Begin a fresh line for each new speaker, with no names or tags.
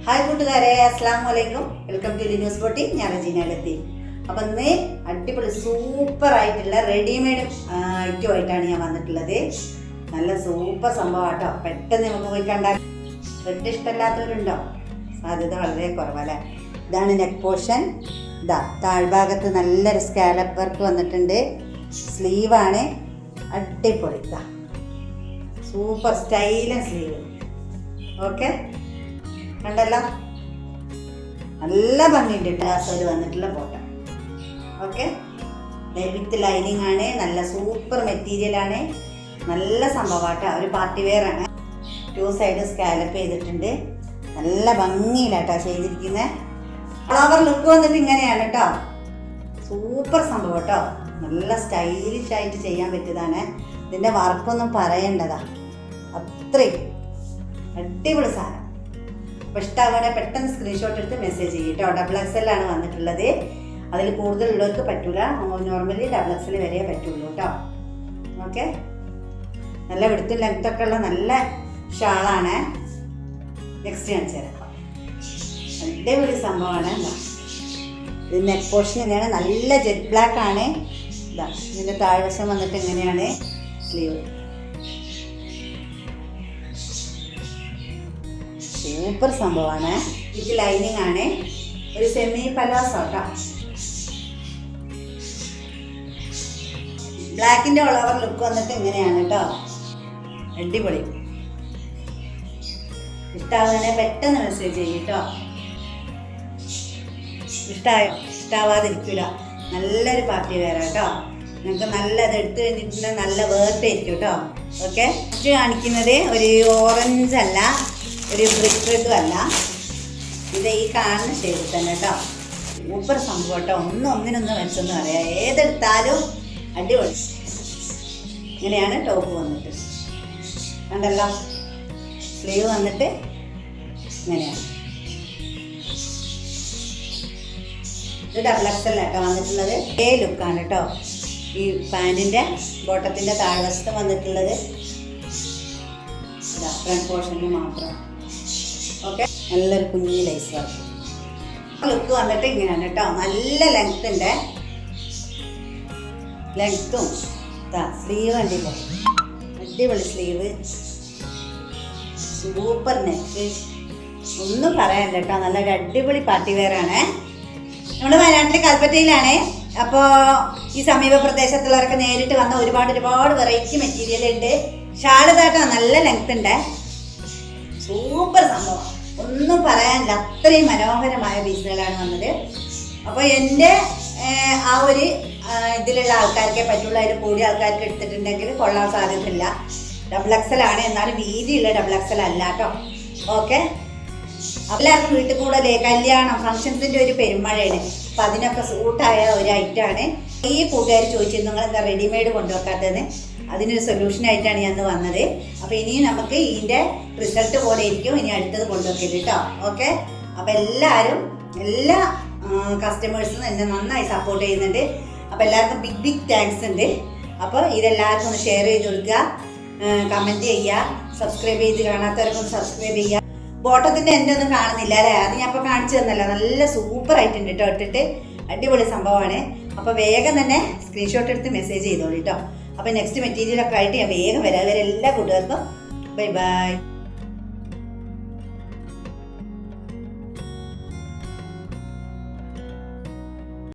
Hi കൂട്ടുകാരെ, അസ്സലാമു അലൈക്കും. വെൽക്കം ടു ന്യൂസ് ബോട്ടി. ഞാൻ റജീനകത്തി. അപ്പം ഇന്ന് അടിപൊളി സൂപ്പർ ആയിട്ടുള്ള റെഡിമെയ്ഡ് ഐറ്റമായിട്ടാണ് ഞാൻ വന്നിട്ടുള്ളത്. നല്ല സൂപ്പർ സംഭവം കേട്ടോ. പെട്ടെന്ന് നമുക്ക് പോയി കണ്ടാൽ റെഡ് ഇഷ്ടമില്ലാത്തവരുണ്ടോ? സാധ്യത വളരെ കുറവല്ലേ. ഇതാണ് നെക്ക് പോർഷൻ. ഇതാ താഴ്ഭാഗത്ത് നല്ലൊരു സ്കാലപ്പ് വർക്ക് വന്നിട്ടുണ്ട്. സ്ലീവാണ് അടിപൊളി. ഇതാ സൂപ്പർ സ്റ്റൈലൻ സ്ലീവ്. ഓക്കെ, കണ്ടല്ലോ, നല്ല ഭംഗിയുണ്ട്. ഗ്ലാസ്സിൽ വന്നിട്ടുള്ള ഫോട്ടോ. ഓക്കെ, വിത്ത് ലൈനിങ് ആണ്. നല്ല സൂപ്പർ മെറ്റീരിയൽ ആണ്. നല്ല സംഭവമാട്ടോ. ഒരു പാർട്ടി വെയർ ആണ്. 2 സൈഡ് സ്കാലപ്പ് ചെയ്തിട്ടുണ്ട്. നല്ല ഭംഗിയിലാട്ടോ ചെയ്തിരിക്കുന്നത്. ഫ്ലവർ ലുക്ക് വന്നിട്ട് ഇങ്ങനെയാണ് കേട്ടോ. സൂപ്പർ സംഭവം കേട്ടോ. നല്ല സ്റ്റൈലിഷ് ആയിട്ട് ചെയ്യാൻ പറ്റിയതാണ്. ഇതിൻ്റെ വർക്കൊന്നും പറയേണ്ടതാ, അത്രയും അടിപൊളി സാധനം. അപ്പോൾ ഇഷ്ടമാവുകയാണെങ്കിൽ പെട്ടെന്ന് സ്ക്രീൻഷോട്ട് എടുത്ത് മെസ്സേജ് ചെയ്യും കേട്ടോ. XXL ആണ് വന്നിട്ടുള്ളത്. അതിൽ കൂടുതലുള്ളവർക്ക് പറ്റൂല. നോർമലി XXL വരെ പറ്റുള്ളൂ കേട്ടോ. ഓക്കെ, നല്ല വെടുത്തും ലെങ്ത്തൊക്കെ ഉള്ള നല്ല ഷാളാണ്. നെക്സ്റ്റ് കാണിച്ചു തരാം. അടിപൊളി സംഭവമാണ്. ഇത് നെക്ക് പോർഷൻ തന്നെയാണ്. നല്ല ജെറ്റ് ബ്ലാക്ക് ആണ്. ഇതാ ഇതിൻ്റെ താഴ്വശം വന്നിട്ട് ഇങ്ങനെയാണ് സ്ലീവ്. സൂപ്പർ സംഭവമാണ്. ഇത് ലൈനിങ് ആണ്. ഒരു സെമി പലാസോ കേട്ടോ. ബ്ലാക്കിൻ്റെ ഓളോവർ ലുക്ക് വന്നിട്ട് ഇങ്ങനെയാണ് കേട്ടോ. അടിപൊളി. ഇഷ്ടമാവുകയാണെങ്കിൽ പെട്ടെന്ന് മെസ്സേജ് ചെയ്യും കേട്ടോ. ഇഷ്ടമായോ? ഇഷ്ടമാവാതിരിക്കില്ല. നല്ലൊരു പാർട്ടി വെയർ കേട്ടോ. നിങ്ങൾക്ക് നല്ലത് എടുത്തു കഴിഞ്ഞിട്ടുണ്ടെങ്കിൽ നല്ല വേർത്തായിരിക്കും കേട്ടോ. ഓക്കെ, ഇത് കാണിക്കുന്നത് ഒരു ഓറഞ്ച് അല്ല, ഒരു ബ്രിക്ക് റെഡും അല്ല. ഇത് ഈ കാണുന്ന ഷെയ്ഡിൽ തന്നെ കേട്ടോ. സൂപ്പർ സംഭവം കേട്ടോ. ഒന്നിനൊന്ന് വെച്ചൊന്നും പറയാം. ഏതെടുത്താലും അടിപൊളി. ഇങ്ങനെയാണ് ടോപ്പ് വന്നിട്ട്. കണ്ടല്ലോ, സ്ലീവ് വന്നിട്ട് ഇങ്ങനെയാണ്. ഇത് XXL ആട്ടോ വന്നിട്ടുള്ളത്. ലുക്കാണ് കേട്ടോ. ഈ പാൻറ്റിൻ്റെ ബോട്ടത്തിൻ്റെ താഴ്വശത്ത് വന്നിട്ടുള്ളത്. ഇതാ ഫ്രണ്ട് പോർഷനിൽ മാത്രം. ഓക്കെ, നല്ലൊരു കുഞ്ഞി ലൈസ് വർക്ക്. ലുക്ക് വന്നിട്ട് ഇങ്ങനെയാണ് കേട്ടോ. നല്ല ലെങ്ത് ഉണ്ട്. ലെങ്ത്തും ഇതാ സ്ലീവ് കണ്ടില്ലേ, അടിപൊളി സ്ലീവ്. സൂപ്പർ നെക്ക്, ഒന്നും പറയാനില്ല കേട്ടോ. നല്ലൊരു അടിപൊളി പാർട്ടി വെയർ ആണ്. നമ്മൾ വയനാട്ടിലെ കൽപ്പറ്റയിലാണ്. അപ്പോൾ ഈ സമീപ പ്രദേശത്തുള്ളവരൊക്കെ നേരിട്ട് വന്ന ഒരുപാട് വെറൈറ്റി മെറ്റീരിയൽ ഉണ്ട്. ഷാൾ ഇതാട്ടോ നല്ല ലെങ്ത് ഉണ്ട്. സൂപ്പർ സംഭവം, ഒന്നും പറയാനില്ല. അത്രയും മനോഹരമായ പീസുകളാണ് വന്നത്. അപ്പോൾ എൻ്റെ ആ ഒരു ഇതിലുള്ള ആൾക്കാർക്കേ പറ്റുള്ളൂ. അതിൽ കൂടിയ ആൾക്കാർക്ക് എടുത്തിട്ടുണ്ടെങ്കിൽ കൊള്ളാൻ സാധ്യതയില്ല. XXL ആണ്, എന്നാലും വീതിയുള്ള XXL അല്ല കേട്ടോ. ഓക്കെ, എല്ലാവർക്കും വീട്ടിൽ കൂടലേ കല്യാണം ഫംഗ്ഷൻസിൻ്റെ ഒരു പെരുമഴയാണ്. അപ്പം അതിനൊക്കെ സൂട്ടായ ഒരു ഐറ്റമാണ്. ഈ കൂട്ടുകാർ ചോദിച്ചിരുന്നു നിങ്ങൾ എന്താ റെഡിമെയ്ഡ് കൊണ്ടുവെക്കാത്തതെന്ന്. അതിനൊരു സൊല്യൂഷനായിട്ടാണ് ഞാൻ വന്നത്. അപ്പോൾ ഇനിയും നമുക്ക് ഇതിൻ്റെ റിസൾട്ട് പോലെ ഇരിക്കും ഇനി അടുത്തത് കൊണ്ടുവെക്കരുത് കേട്ടോ. ഓക്കെ, അപ്പോൾ എല്ലാ കസ്റ്റമേഴ്സും എന്നെ നന്നായി സപ്പോർട്ട് ചെയ്യുന്നുണ്ട്. അപ്പോൾ എല്ലാവർക്കും ബിഗ് താങ്ക്സ് ഉണ്ട്. അപ്പോൾ ഇതെല്ലാവർക്കും ഒന്ന് ഷെയർ ചെയ്ത് കൊടുക്കുക, കമൻറ്റ് ചെയ്യുക, സബ്സ്ക്രൈബ് ചെയ്ത് കാണാത്തവരൊക്കെ ഒന്ന് സബ്സ്ക്രൈബ് ചെയ്യുക. ബോട്ടത്തിൻ്റെ എൻ്റെ ഒന്നും കാണുന്നില്ല അല്ലേ? അത് ഞാൻ ഇപ്പോൾ കാണിച്ചു തന്നല്ലോ. നല്ല സൂപ്പർ ആയിട്ടുണ്ട് കേട്ടോ. ഇട്ടിട്ട് അടിപൊളി സംഭവമാണ്. അപ്പോൾ വേഗം തന്നെ സ്ക്രീൻഷോട്ട് എടുത്ത് മെസ്സേജ് ചെയ്തോളൂ കേട്ടോ. അപ്പോൾ നെക്സ്റ്റ് മെറ്റീരിയലൊക്കെ ആയിട്ട് ഞാൻ വേഗം വരാം. എല്ലാ കൂട്ടുകാർക്കും ബൈ ബൈ.